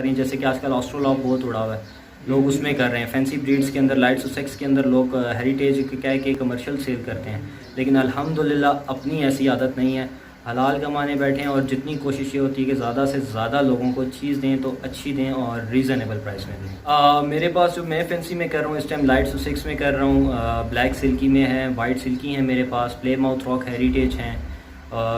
जैसे कि आजकल ऑस्ट्रोलॉप बहुत उड़ा हुआ है, लोग उसमें कर रहे हैं। फैंसी ब्रीड्स के अंदर, लाइट सुसेक्स के अंदर लोग हेरिटेज क्या है कि कमर्शियल सेल करते हैं, लेकिन अल्हम्दुलिल्लाह अपनी ऐसी आदत नहीं है। हलाल कमाने बैठे हैं और जितनी कोशिश ये होती है कि ज़्यादा से ज़्यादा लोगों को चीज़ दें तो अच्छी दें और रीज़नेबल प्राइस में दें। मेरे पास जो मैं फैंसी में कर रहा हूँ इस टाइम लाइट सुसेक्स में कर रहा हूँ, ब्लैक सिल्की में है, वाइट सिल्की है मेरे पास, प्ले माउथ रॉक हेरिटेज हैं।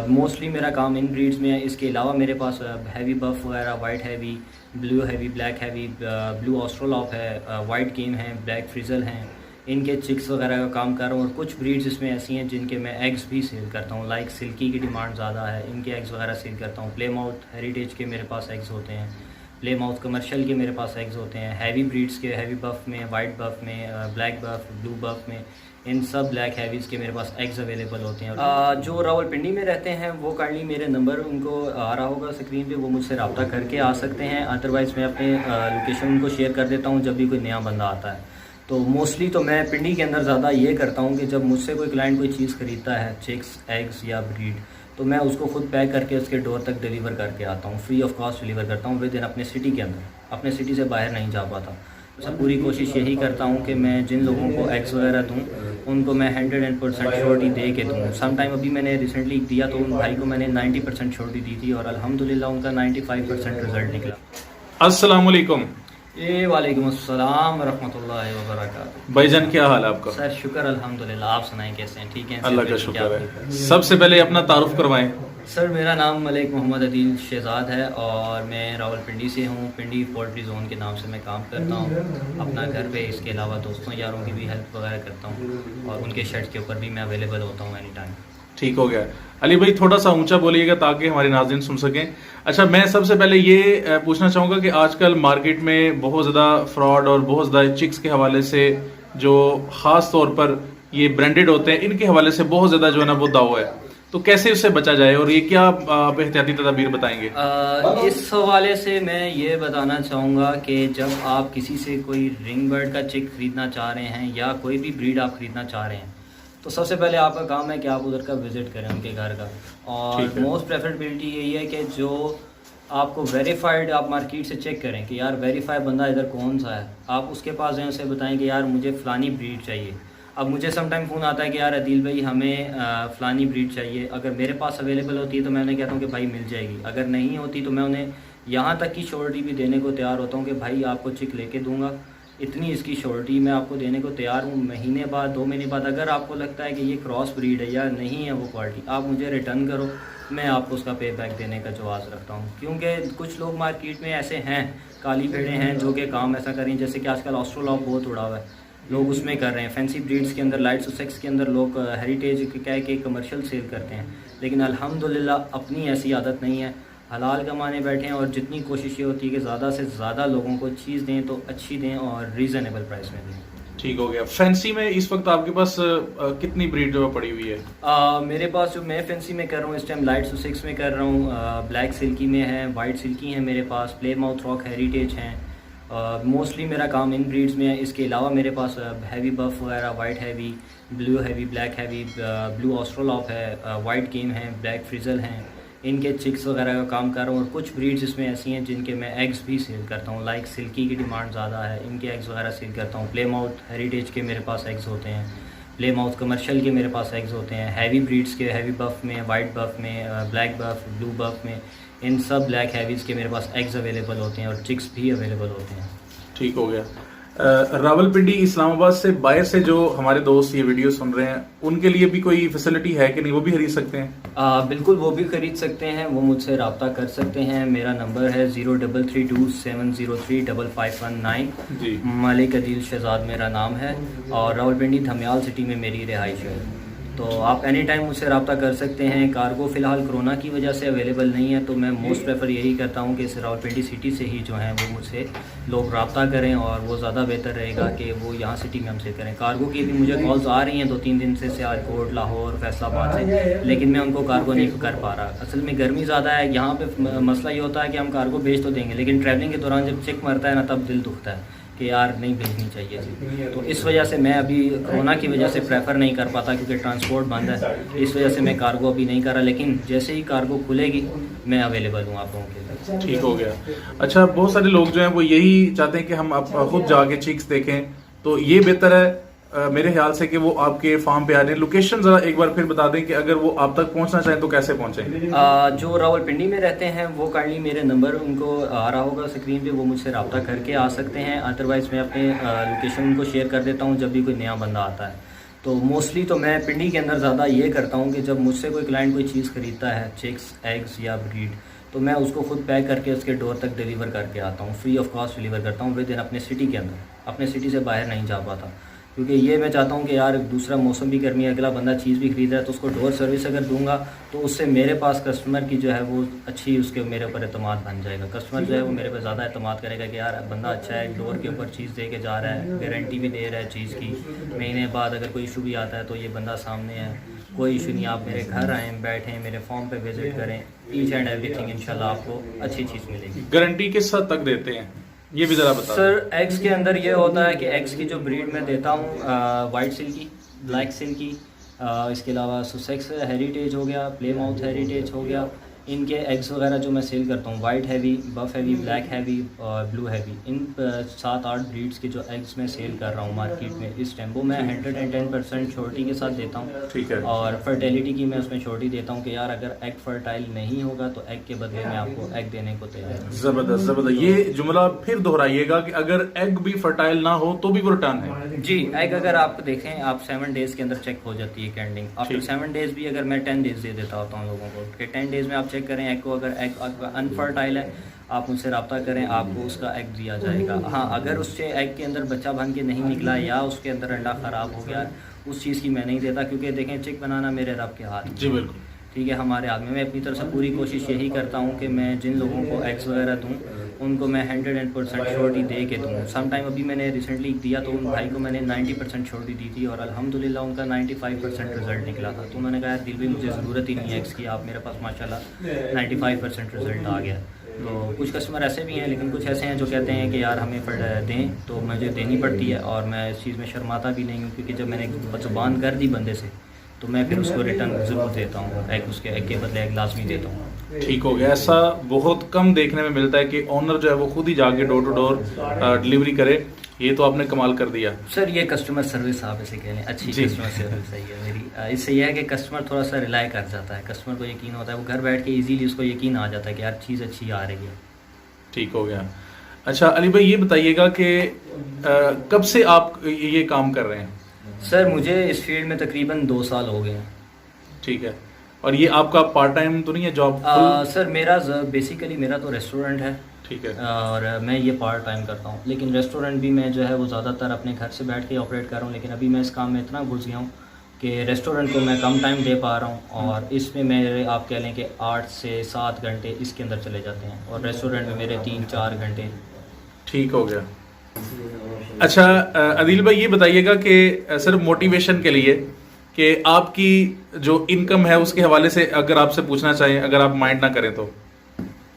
मोस्टली मेरा काम इन ब्रीड्स में है। इसके अलावा मेरे पास हैवी बफ वगैरह, white heavy, blue heavy, black heavy, blue australorp है, वाइट गेम है, ब्लैक फ्रिजल हैं, इनके चिक्स वगैरह का काम कर रहा हूँ। और कुछ ब्रीड्स इसमें ऐसी हैं जिनके मैं एग्स भी सेल करता हूँ, लाइक सिल्की की डिमांड ज़्यादा है, इनके एग्स वगैरह सेल करता हूँ। प्ले माउथ हेरिटेज के मेरे पास एग्स होते हैं, प्ले माउथ कमर्शियल के मेरे पास एग्स होते हैं, हैवी ब्रीड्स के, हैवी बफ में, वाइट बफ में, ब्लैक बफ, ब्लू बफ में, इन सब ब्लैक हैवीज़ के मेरे पास एग्स अवेलेबल होते हैं। जो रावलपिंडी में रहते हैं वो काइंडली मेरे नंबर उनको आ रहा होगा स्क्रीन पे, वो मुझसे रब्ता करके आ सकते हैं। अदरवाइज़ मैं अपने लोकेशन उनको शेयर कर देता हूँ जब भी कोई नया बंदा आता है। तो मोस्टली तो मैं पिंडी के अंदर ज़्यादा ये करता हूँ कि जब मुझसे कोई क्लाइंट कोई चीज़ ख़रीदता है, चिक्स, एग्स या ब्रीड, तो मैं उसको खुद पैक करके उसके डोर तक डिलीवर करके आता हूँ, फ्री ऑफ कॉस्ट डिलीवर करता हूँ विद इन अपने सिटी के अंदर। अपने सिटी से बाहर नहीं जा पाता। सब पूरी कोशिश यही करता हूँ कि मैं जिन लोगों को एग्स वगैरह दूँ उनको मैं 100% श्योरिटी दे के दूँ। सम टाइम अभी मैंने रिसेंटली दिया तो उन भाई को मैंने 90% श्योरिटी दी थी और अल्हम्दुलिल्लाह उनका 95% रिजल्ट निकला। अस्सलाम वालेकुम। वालेकुम अस्सलाम व रहमतुल्लाहि व बरकातहू। भाईजान क्या हाल है आपका? सर शुक्र अल्हम्दुलिल्लाह, आप सुनाएं कैसे हैं? ठीक हैं? अल्लाह का शुक्र है। सबसे पहले अपना तारुफ करवाएं। सर मेरा नाम मलिक मोहम्मद अदील शहजाद है और मैं रावलपिंडी से हूँ। पिंडी पोल्ट्री जोन के नाम से मैं काम करता हूँ अपना घर पे। इसके अलावा दोस्तों यारों की भी हेल्प वगैरह करता हूँ और उनके शर्ट के ऊपर भी मैं अवेलेबल होता हूँ एनी टाइम। ठीक हो गया। अली भाई थोड़ा सा ऊंचा बोलिएगा ताकि हमारे नाज़रीन सुन सकें। अच्छा, मैं सबसे पहले ये पूछना चाहूँगा कि आजकल मार्केट में बहुत ज़्यादा फ्रॉड और बहुत ज़्यादा चिक्स के हवाले से, जो ख़ास तौर पर ये ब्रांडेड होते हैं, इनके हवाले से बहुत ज़्यादा जो है ना वो दावा है, तो कैसे उससे बचा जाए और ये क्या आप एहतियाती तदबीर बताएंगे? इस हवाले से मैं ये बताना चाहूँगा कि जब आप किसी से कोई रिंग बर्ड का चिक ख़रीदना चाह रहे हैं या कोई भी ब्रीड आप ख़रीदना चाह रहे हैं, तो सबसे पहले आपका काम है कि आप उधर का विज़िट करें उनके घर का। और मोस्ट प्रेफरेबिलिटी यही है कि जो आपको वेरीफाइड, आप मार्केट से चेक करें कि यार वेरीफाइड बंदा इधर कौन सा है, आप उसके पास जाएँ, उसे बताएं कि यार मुझे फ़लानी ब्रीड चाहिए। अब मुझे सम टाइम फ़ोन आता है कि यार अदील भाई हमें फ़लानी ब्रीड चाहिए। अगर मेरे पास अवेलेबल होती है तो मैं उन्हें कहता हूँ कि भाई मिल जाएगी। अगर नहीं होती तो मैं उन्हें यहाँ तक की श्योरिटी भी देने को तैयार होता हूँ कि भाई आपको चिक लेके दूंगा, इतनी इसकी श्योरिटी मैं आपको देने को तैयार हूँ। महीने बाद, 2 महीने बाद अगर आपको लगता है कि ये क्रॉस ब्रीड है या नहीं है वो क्वालिटी, आप मुझे रिटर्न करो, मैं आपको उसका पे बैक देने का जवाब रखता हूँ। क्योंकि कुछ लोग मार्केट में ऐसे हैं, काली भेड़ें हैं जो कि काम ऐसा करें। जैसे कि आजकल ऑस्ट्रोलॉप बहुत उड़ा हुआ है, लोग उसमें कर रहे हैं। फैंसी ब्रीड्स के अंदर, लाइट सुसेक्स के अंदर लोग हेरिटेज क्या है कि कमर्शियल सेल करते हैं, लेकिन अल्हम्दुलिल्लाह अपनी ऐसी आदत नहीं है। हलाल कमाने बैठे हैं और जितनी कोशिश ये होती है कि ज़्यादा से ज़्यादा लोगों को चीज़ दें तो अच्छी दें और रीज़नेबल प्राइस में दें। ठीक हो गया। फैंसी में इस वक्त आपके पास कितनी ब्रीड पड़ी हुई है? मेरे पास जो मैं फैंसी में कर रहा हूँ इस टाइम लाइट सुसेक्स में कर रहा हूँ, ब्लैक सिल्की में है, वाइट सिल्की है मेरे पास, प्ले माउथ रॉक हेरिटेज हैं। मोस्टली मेरा काम इन ब्रीड्स में है। इसके अलावा मेरे पास हैवी बफ वगैरह, white heavy, blue heavy, black heavy, blue australorp है, वाइट गेम है, ब्लैक फ्रिजल हैं, इनके चिक्स वगैरह का काम कर रहा हूँ। और कुछ ब्रीड्स इसमें ऐसी हैं जिनके मैं एग्स भी सेल करता हूँ, लाइक सिल्की की डिमांड ज़्यादा है, इनके एग्स वगैरह सेल करता हूँ। प्ले माउथ हेरिटेज के मेरे पास एग्स होते हैं, प्ले माउथ कमर्शियल के मेरे पास एग्स होते हैं, हैवी ब्रीड्स के, हैवी बफ में, वाइट बफ में, ब्लैक बफ, ब्लू बफ में, इन सब ब्लैक हैवीज़ के मेरे पास एग्स अवेलेबल होते हैं और चिक्स भी अवेलेबल होते हैं। ठीक हो गया। रावलपिंडी इस्लामाबाद से बाहर से जो हमारे दोस्त ये वीडियो सुन रहे हैं उनके लिए भी कोई फैसिलिटी है कि नहीं, वो भी खरीद सकते हैं? बिल्कुल वो भी खरीद सकते हैं, वो मुझसे रब्ता कर सकते हैं। मेरा नंबर है 0332703519 जी। मलिक अदील शहजाद मेरा नाम है और रावलपिंडी धमियाल सिटी में मेरी रिहाइश है। तो आप एनी टाइम मुझसे रब्ता कर सकते हैं। कार्गो फ़िलहाल कोरोना की वजह से अवेलेबल नहीं है, तो मैं मोस्ट प्रेफर यही करता हूँ कि इस रावलपिंडी सिटी से ही जो है वो मुझसे लोग रब्ता करें और वो ज़्यादा बेहतर रहेगा कि वो यहाँ सिटी में हमसे करें। कार्गो की भी मुझे कॉल्स आ रही हैं 2-3 दिन से सियालकोट, लाहौर, फैसलाबाद से, लेकिन मैं उनको कार्गो नहीं कर पा रहा। असल में गर्मी ज़्यादा है यहाँ पे। मसला ये होता है कि हम कार्गो भेज तो देंगे, लेकिन ट्रैवलिंग के दौरान जब चिक मरता है ना तब दिल दुखता है कि यार नहीं भेजनी चाहिए थी। तो इस वजह से मैं अभी कोरोना की वजह से प्रेफर नहीं कर पाता, क्योंकि ट्रांसपोर्ट बंद है, इस वजह से मैं कार्गो अभी नहीं कर रहा। लेकिन जैसे ही कार्गो खुलेगी मैं अवेलेबल हूँ आप लोगों के लिए। ठीक हो गया। अच्छा, बहुत सारे लोग जो हैं वो यही चाहते हैं कि हम खुद जाके चिक्स देखें, तो ये बेहतर है मेरे ख्याल से कि वो आपके फार्म पे आ रहे हैं। लोकेशन जरा एक बार फिर बता दें कि अगर वो आप तक पहुंचना चाहें तो कैसे पहुंचें। जो रावलपिंडी में रहते हैं वो काइंडली मेरे नंबर उनको आ रहा होगा स्क्रीन पे, वो मुझसे रब्ता करके आ सकते हैं। अदरवाइज़ मैं अपने लोकेशन उनको शेयर कर देता हूँ जब भी कोई नया बंदा आता है। तो मोस्टली तो मैं पिंडी के अंदर ज़्यादा ये करता हूँ कि जब मुझसे कोई क्लाइंट कोई चीज़ खरीदता है, चिक्स, एग्स या ब्रीड, तो मैं उसको खुद पैक करके उसके डोर तक डिलीवर करके आता हूँ, फ्री ऑफ कॉस्ट डिलीवर करता हूँ विद इन अपने सिटी के अंदर। अपने सिटी से बाहर नहीं जा पाता, क्योंकि ये मैं चाहता हूँ कि यार दूसरा मौसम भी गर्मी है, अगला बंदा चीज़ भी खरीद रहा है, तो उसको डोर सर्विस अगर दूंगा तो उससे मेरे पास कस्टमर की जो है वो अच्छी, उसके मेरे ऊपर एतमाद बन जाएगा। कस्टमर जो है वो मेरे पे ज़्यादा एतमाद करेगा कि यार बंदा अच्छा है, डोर के ऊपर चीज़ दे के जा रहा है, गारंटी भी दे रहा है चीज़ की। महीने बाद अगर कोई इशू भी आता है तो ये बंदा सामने है, कोई इशू नहीं, आप मेरे घर आएँ, बैठें, मेरे फॉर्म पे विजिट करें, ईच एंड एवरीथिंग इंशाल्लाह आपको अच्छी चीज़ मिलेगी। गारंटी किस हद तक देते हैं ये भी ज़रा बता। सर एग्स के अंदर ये होता है कि एग्स की जो ब्रीड मैं देता हूँ, वाइट सिल्की, ब्लैक सिल्की, इसके अलावा सुसेक्स हेरिटेज हो गया, प्ले माउथ हेरिटेज हो गया, इनके एग्स वगैरह जो मैं सेल करता हूँ, वाइट हैवी, बफ हैवी, ब्लैक हैवी और ब्लू हैवी, इन 7-8 ब्रीड्स के जो एग्स मैं सेल कर रहा हूँ मार्केट में इस टाइम, वो मैं 110% श्योरिटी के साथ देता हूँ। ठीक है। और फर्टिलिटी की मैं उसमें श्योरिटी देता हूँ कि यार अगर एग फर्टाइल नहीं होगा तो एग के बदले में आपको एग देने को तैयार है। ज़बरदस्त ज़बरदस्त। ये जुमला फिर दोहराइएगा कि अगर एग भी फर्टाइल ना हो तो भी वो रिटर्न है। जी, एग अगर आप देखें, आप 7 डेज़ के अंदर चेक हो जाती है कैंडिंग। आफ्टर 7 डेज़ भी अगर मैं 10 डेज़ दे देता होता हूँ लोगों को कि 10 डेज़ में आप चेक करें एग को, अगर एग आपका अनफर्टाइल है आप मुझसे रब्ता करें, आपको उसका एग दिया जाएगा। हाँ, अगर उससे एग के अंदर बच्चा बन के नहीं निकला या उसके अंदर अंडा ख़राब हो गया, उस चीज़ की मैं नहीं देता, क्योंकि देखें चिक बनाना मेरे रब के हाथ में। जी बिल्कुल। ठीक है, हमारे हाथ में। मैं अपनी तरफ से पूरी कोशिश यही करता हूँ कि मैं जिन लोगों को एग्स वगैरह दूँ उनको मैं 100% श्योरिटी दे के दूँ। सम टाइम अभी मैंने रिसेंटली दिया तो उन भाई को मैंने 90% श्योरिटी दी थी और अल्हम्दुलिल्लाह उनका 95% रिज़ल्ट निकला था। तो उन्होंने कहा दिल भी मुझे ज़रूरत ही नहीं है एग्स की, आप मेरे पास माशाल्लाह 95% रिज़ल्ट आ गया। तो कुछ कस्टमर ऐसे भी हैं, लेकिन कुछ ऐसे हैं जो कहते हैं कि यार हमें दें, तो मुझे देनी पड़ती है और मैं इस चीज़ में शर्माता भी नहीं हूँ, क्योंकि जब मैंने ज़ुबान कर दी बंदे से तो मैं फिर उसको रिटर्न ज़रूर देता हूँ, एक उसके एग के बदले एक लाजमी देता हूँ। ठीक हो गया। ऐसा बहुत कम देखने में मिलता है कि ओनर जो है वो खुद ही जाके डोर टू डोर डिलीवरी करे। ये तो आपने कमाल कर दिया सर। ये कस्टमर सर्विस आप इसे कह लें, अच्छी कस्टमर सर्विस सही है मेरी। इससे यह है कि कस्टमर थोड़ा सा रिलाई कर जाता है, कस्टमर को यकीन होता है, वो घर बैठ के इजीली उसको यकीन आ जाता है कि यार चीज़ अच्छी आ रही है। ठीक हो गया। अच्छा अली भाई, ये बताइएगा कि कब से आप ये काम कर रहे हैं? सर मुझे इस फील्ड में तकरीबन 2 साल हो गए हैं। ठीक है। और ये आपका पार्ट टाइम तो नहीं है जॉब? सर मेरा बेसिकली मेरा तो रेस्टोरेंट है। ठीक है। और मैं ये पार्ट टाइम करता हूँ, लेकिन रेस्टोरेंट भी मैं जो है वो ज़्यादातर अपने घर से बैठ के ऑपरेट कर रहा हूँ। लेकिन अभी मैं इस काम में इतना घुस गया हूँ कि रेस्टोरेंट को मैं कम टाइम दे पा रहा हूँ और इसमें मेरे आप कह लें कि 8 से 7 घंटे इसके अंदर चले जाते हैं और रेस्टोरेंट में मेरे 3-4 घंटे। ठीक हो गया। अच्छा अदील भाई, ये बताइएगा कि सिर्फ मोटिवेशन के लिए कि आपकी जो इनकम है उसके हवाले से अगर आपसे पूछना चाहें, अगर आप माइंड ना करें तो।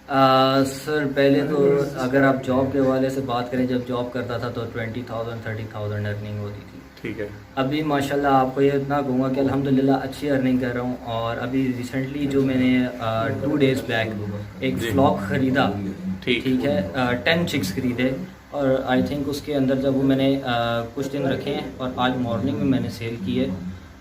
सर पहले तो अगर आप जॉब के हवाले से बात करें, जब जॉब करता था तो 20,000-30,000 अर्निंग होती थी। ठीक है। अभी माशाल्लाह आपको ये इतना कहूँगा कि अल्हम्दुलिल्लाह अच्छी अर्निंग कर रहा हूँ। और अभी रिसेंटली जो मैंने 2 डेज़ बैक एक फ्लॉक ख़रीदा, ठीक है, 10 चिक्स खरीदे और आई थिंक उसके अंदर जब वो मैंने कुछ दिन रखे हैं और आज मॉर्निंग में मैंने सेल की है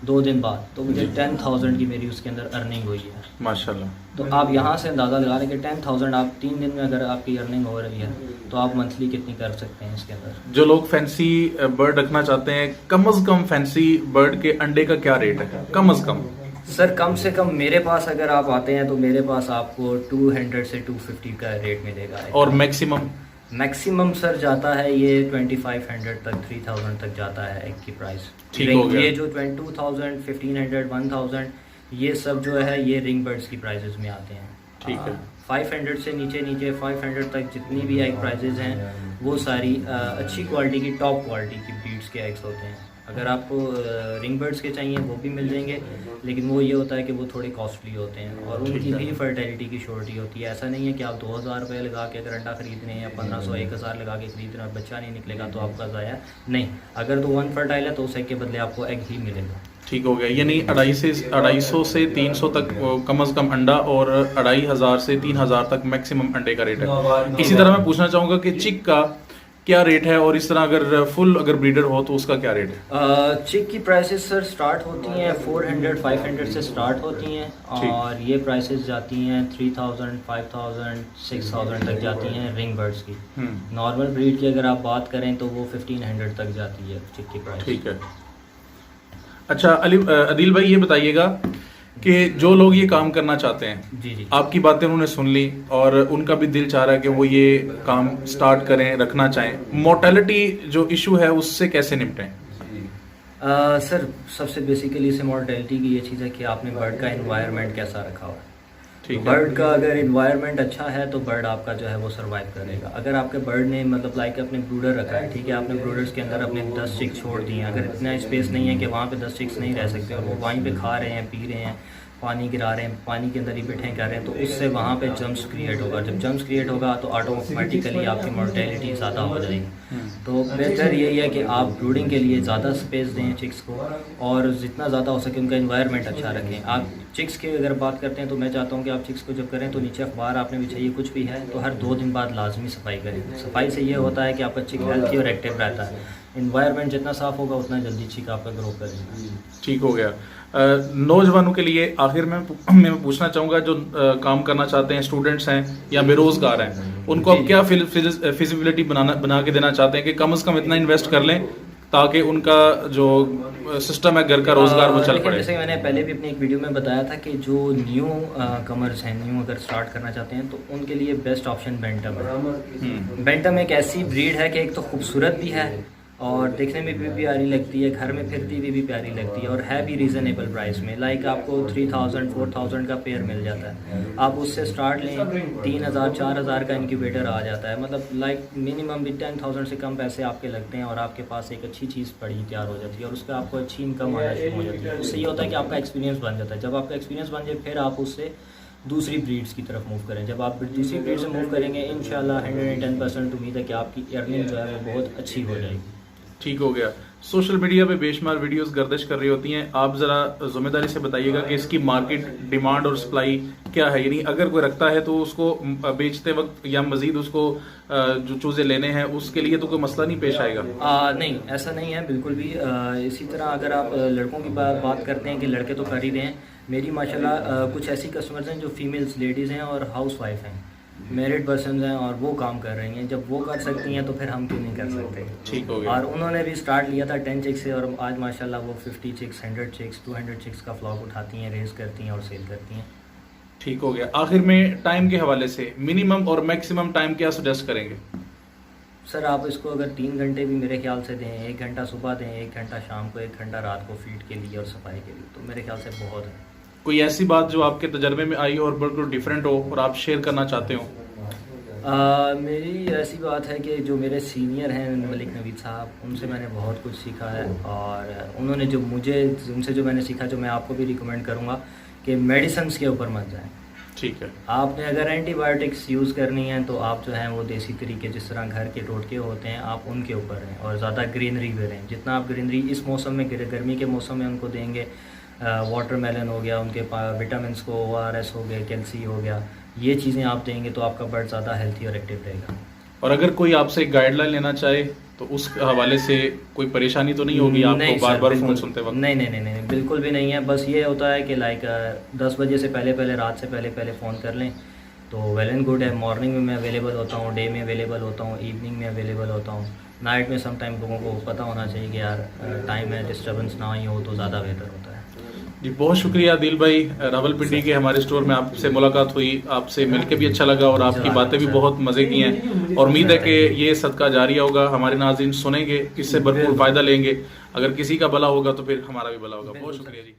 2 दिन बाद, तो मुझे 10,000 की मेरी उसके अंदर अर्निंग हुई है माशाल्लाह। तो आप यहाँ से अंदाज़ा लगा लें कि 10,000 आप 3 दिन में अगर आपकी अर्निंग हो रही है तो आप मंथली कितनी कर सकते हैं इसके अंदर। जो लोग फैंसी बर्ड रखना चाहते हैं, कम से कम फैंसी बर्ड के अंडे का क्या रेट है कम से कम? सर कम से कम मेरे पास अगर आप आते हैं तो मेरे पास आपको 200 से 250 का रेट मिलेगा। और मैक्सिमम सर जाता है ये 2500 तक, 3000 तक जाता है एक की प्राइस। ठीक हो गया। ये जो 2000, 1500, 1000 ये सब जो है ये रिंग बर्ड्स की प्राइसेस में आते हैं। ठीक है। 500 से नीचे 500 तक जितनी भी एग प्राइजेज़ हैं वो सारी अच्छी क्वालिटी की, टॉप क्वालिटी की ब्रीड्स के एग्स होते हैं। अगर आपको रिंग बर्ड्स के चाहिए वो भी मिल जाएंगे, लेकिन वो ये होता है कि वो थोड़े कॉस्टली होते हैं और उनकी भी फर्टिलिटी की शॉर्टी होती है। ऐसा नहीं है कि आप 2000 रुपये लगा के अगर अंडा खरीद रहे हैं या 1500 1000 लगा के खरीद रहे हैं और बच्चा नहीं निकलेगा तो आपका ज़ाया नहीं। अगर तो वन फर्टाइल है तो उस एग के बदले आपको एग ही मिलेगा। ठीक हो गया, यानी 250 से 300 तक कम से कम अंडा और 2500 से 3000 तक मैक्सिमम अंडे का रेट है। इसी तरह मैं पूछना चाहूँगा कि चिक का क्या रेट है और इस तरह अगर फुल अगर ब्रीडर हो तो उसका क्या रेट है? चिक की प्राइसेस सर स्टार्ट होती हैं 400-500 से स्टार्ट होती हैं और ये प्राइसेस जाती हैं 3000, 5000, 6000 तक जाती हैं रिंग बर्ड्स की। नॉर्मल ब्रीड की अगर आप बात करें तो वो 1500 तक जाती है चिक की प्राइस। ठीक है। अच्छा अदील भाई ये बताइएगा कि जो लोग ये काम करना चाहते हैं, जी आपकी बातें उन्होंने सुन ली और उनका भी दिल चाह रहा है कि वो ये काम स्टार्ट करें, रखना चाहें, मोर्टेलिटी जो इशू है उससे कैसे निपटें? सर सबसे बेसिकली से मोर्टेलिटी की ये चीज़ है कि आपने बर्ड का एनवायरनमेंट कैसा रखा हुआ है। ठीक है। बर्ड का अगर एनवायरनमेंट अच्छा है तो बर्ड आपका जो है वो सर्वाइव करेगा। अगर आपके बर्ड ने मतलब लाइक अपने ब्रूडर रखा है, ठीक है, आपने ब्रूडर्स के अंदर अपने 10 चिक्स छोड़ दिए हैं, अगर इतना स्पेस नहीं है कि वहाँ पे 10 चिक्स नहीं रह सकते और वो वहीं पे खा रहे हैं, पी रहे हैं, पानी गिरा रहे हैं, पानी के अंदर ही बैठे कर रहे हैं, तो उससे वहाँ पे जम्प्स क्रिएट होगा। जब जम्प्स क्रिएट होगा तो ऑटोमेटिकली आपकी मोर्टेलिटी ज़्यादा हो जाएगी। तो बेहतर यही है कि आप ब्रूडिंग के लिए ज़्यादा स्पेस दें चिक्स को और जितना ज़्यादा हो सके उनका एनवायरनमेंट अच्छा रखें। आप चिक्स की अगर बात करते हैं तो मैं चाहता हूँ कि आप चिक्स को जब करें तो नीचे अखबार आपने बिछाइए कुछ भी है तो हर 2 दिन बाद लाजमी सफाई करें। सफाई से ये होता है कि आपका चिक हेल्थी और एक्टिव रहता है। इन्वायरमेंट जितना साफ होगा उतना जल्दी चिक आपका ग्रो करेगा। ठीक हो गया। नौजवानों के लिए आखिर में मैं पूछना चाहूँगा जो काम करना चाहते हैं, स्टूडेंट्स हैं या बेरोजगार हैं, उनको आप क्या फिजिबिलिटी बना के देना चाहते हैं कि कम से कम इतना इन्वेस्ट कर लें ताकि उनका जो सिस्टम है घर का रोजगार वो चल पड़े? जैसे मैंने पहले भी अपनी एक वीडियो में बताया था कि जो न्यू कमर्स हैं, न्यू अगर स्टार्ट करना चाहते हैं तो उनके लिए बेस्ट ऑप्शन बेंटम है। बेंटम एक ऐसी ब्रीड है कि एक तो खूबसूरत भी है और देखने में भी प्यारी लगती है, घर में फिरती हुई भी प्यारी लगती है और है भी रीज़नेबल प्राइस में। लाइक आपको 3000-4000 का पेयर मिल जाता है। आप उससे स्टार्ट लें, 3000-4000 का इंक्यूबेटर आ जाता है। मतलब लाइक मिनिमम भी 10,000 से कम पैसे आपके लगते हैं और आपके पास एक अच्छी चीज़ पड़ी तैयार हो जाती है और उस पर आपको अच्छी इनकम आना शुरू हो जाती है। उससे ये होता है कि आपका एक्सपीरियंस बन जाता है। जब आपका एक्सपीरियंस बन जाए फिर आप उससे दूसरी ब्रीड्स की तरफ मूव करें। जब आप दूसरी ब्रीड से मूव करेंगे इंशाल्लाह 110% उम्मीद है कि आपकी अर्निंग जो है वो बहुत अच्छी हो जाएगी। ठीक हो गया। सोशल मीडिया पे बेशुमार वीडियोस गर्दिश कर रही होती हैं, आप ज़रा जिम्मेदारी से बताइएगा कि इसकी मार्केट डिमांड और सप्लाई क्या है, यानी अगर कोई रखता है तो उसको बेचते वक्त या मजीद उसको जो चूज़े लेने हैं उसके लिए तो कोई मसला नहीं पेश आएगा? नहीं, ऐसा नहीं है बिल्कुल भी। इसी तरह अगर आप लड़कों की बात करते हैं कि लड़के तो कर ही रहे हैं, मेरी माशाल्लाह कुछ ऐसी कस्टमर्स हैं जो फीमेल्स लेडीज़ हैं और हाउस वाइफ हैं, मैरिड पर्सन हैं और वो काम कर रही हैं। जब वो कर सकती हैं तो फिर हम क्यों नहीं कर सकते? ठीक हो गया। और उन्होंने भी स्टार्ट लिया था 10 चिक्स से और आज माशाल्लाह वो 50 चिक्स, 100 चिक्स, 200 चिक्स का फ्लॉक उठाती हैं, रेस करती हैं और सेल करती हैं। ठीक हो गया। आखिर में टाइम के हवाले से मिनिमम और मैक्सिमम टाइम क्या सजेस्ट करेंगे? सर आप इसको अगर 3 घंटे भी मेरे ख्याल से दें, 1 घंटा सुबह दें, 1 घंटा शाम को, 1 घंटा रात को फीड के लिए और सफाई के लिए, तो मेरे ख्याल से बहुत है। कोई ऐसी बात जो आपके तजर्बे में आई और बिल्कुल डिफरेंट हो और आप शेयर करना चाहते हो? मेरी ऐसी बात है कि जो मेरे सीनियर हैं मलिक नवीद साहब, उनसे मैंने बहुत कुछ सीखा है और उन्होंने जो उनसे जो मैंने सीखा, जो मैं आपको भी रिकमेंड करूँगा कि मेडिसिन्स के ऊपर मत जाएं। ठीक है। आपने अगर एंटीबायोटिक्स यूज़ करनी है तो आप जो हैं वो देसी तरीके जिस तरह घर के टोटके होते हैं आप उनके ऊपर रहें और ज़्यादा ग्रीनरी में रहें। जितना आप ग्रीनरी इस मौसम में, गर्मी के मौसम में उनको देंगे, वाटरमेलन हो गया, उनके विटामिन्स को ORS हो गया, कैल्सी हो गया, ये चीज़ें आप देंगे तो आपका बर्ड ज़्यादा हेल्थी और एक्टिव रहेगा। और अगर कोई आपसे गाइडलाइन लेना चाहे तो उस हवाले से कोई परेशानी तो नहीं होगी आपको बार बार फ़ोन सुनते वक्त? नहीं, बिल्कुल भी नहीं है। बस ये होता है कि लाइक 10 बजे से पहले, रात से पहले फ़ोन कर लें तो वेल एंड गुड है। मॉर्निंग में मैं अवेलेबल होता हूँ, डे में अवेलेबल होता हूँ, इवनिंग में अवेलेबल होता हूँ, नाइट में सम टाइम लोगों को पता होना चाहिए कि यार टाइम है, डिस्टर्बेंस ना ही हो तो ज़्यादा बेहतर होता है। जी बहुत शुक्रिया दिल भाई, रावलपिंडी के हमारे स्टोर में आपसे मुलाकात हुई, आपसे मिलके भी अच्छा लगा और आपकी बातें भी बहुत मज़े की हैं और उम्मीद है कि ये सदका जारिया होगा, हमारे नाज़रीन सुनेंगे, इससे भरपूर फ़ायदा लेंगे। अगर किसी का भला होगा तो फिर हमारा भी भला होगा। बहुत शुक्रिया जी।